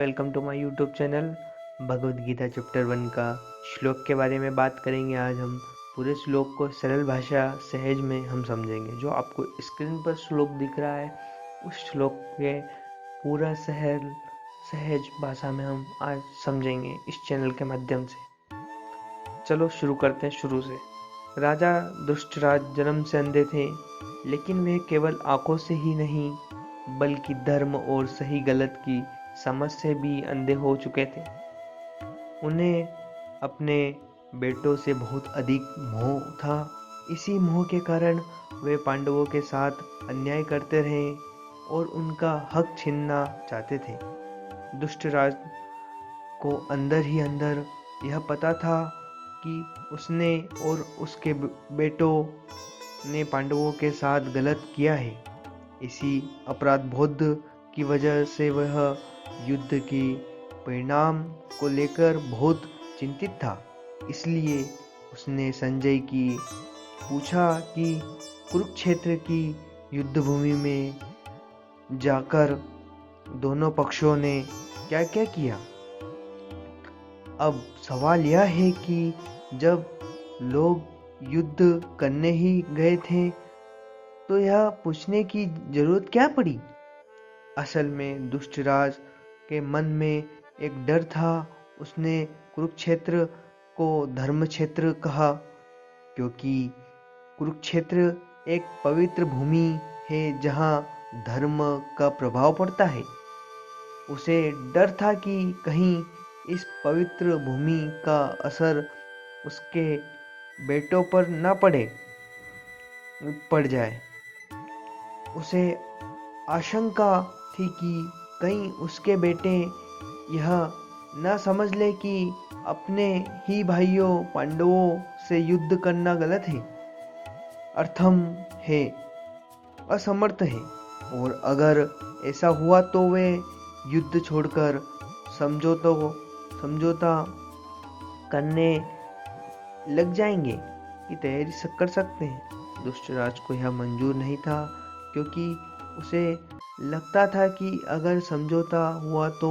Welcome to my YouTube channel. Bhagavad Gita chapter 1 का श्लोक के बारे में बात करेंगे। आज हम पूरे श्लोक को सरल भाषा सहज में हम समझेंगे। जो आपको स्क्रीन पर श्लोक दिख रहा है उस श्लोक के पूरा सहज भाषा में हम आज समझेंगे इस चैनल के माध्यम से। चलो शुरू करते हैं शुरू से। राजा दुष्टराज जन्म से अंधे थे, लेकिन वे केवल आंखों से ही नहीं बल्कि धर्म और सही गलत की समझ से भी अंधे हो चुके थे। उन्हें अपने बेटों से बहुत अधिक मोह था। इसी मोह के कारण वे पांडवों के साथ अन्याय करते रहे और उनका हक छीनना चाहते थे। दुष्टराज को अंदर ही अंदर यह पता था कि उसने और उसके बेटों ने पांडवों के साथ गलत किया है। इसी अपराध बोध की वजह से वह युद्ध के परिणाम को लेकर बहुत चिंतित था। इसलिए उसने संजय की पूछा कि कुरुक्षेत्र की युद्ध भूमि में जाकर दोनों पक्षों ने क्या क्या किया। अब सवाल यह है कि जब लोग युद्ध करने ही गए थे तो यह पूछने की जरूरत क्या पड़ी। असल में दुष्टराज के मन में एक डर था। उसने कुरुक्षेत्र को धर्म क्षेत्र कहा क्योंकि कुरुक्षेत्र एक पवित्र भूमि है जहाँ धर्म का प्रभाव पड़ता है। उसे डर था कि कहीं इस पवित्र भूमि का असर उसके बेटों पर न पड़ जाए। उसे आशंका थी कि कहीं उसके बेटे यह न समझ ले कि अपने ही भाइयों पांडवों से युद्ध करना गलत है, अर्थम है, असमर्थ है। और अगर ऐसा हुआ तो वे युद्ध छोड़कर समझौता करने लग जाएंगे की तैयारी कर सकते हैं। दुष्टराज को यह मंजूर नहीं था क्योंकि उसे लगता था कि अगर समझौता हुआ तो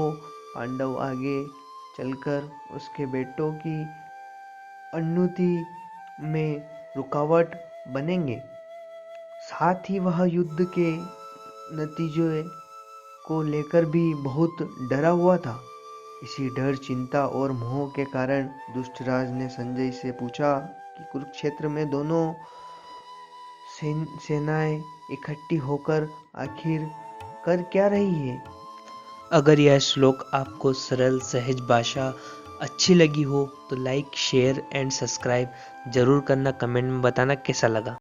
पांडव आगे चलकर उसके बेटों की उन्नति में रुकावट बनेंगे। साथ ही वह युद्ध के नतीजे को लेकर भी बहुत डरा हुआ था। इसी डर, चिंता और मोह के कारण दुष्टराज ने संजय से पूछा कि कुरुक्षेत्र में दोनों सेनाएं इकट्ठी होकर आखिर कर क्या रही है। अगर यह श्लोक आपको सरल सहज भाषा अच्छी लगी हो तो लाइक, शेयर एंड सब्सक्राइब जरूर करना। कमेंट में बताना कैसा लगा।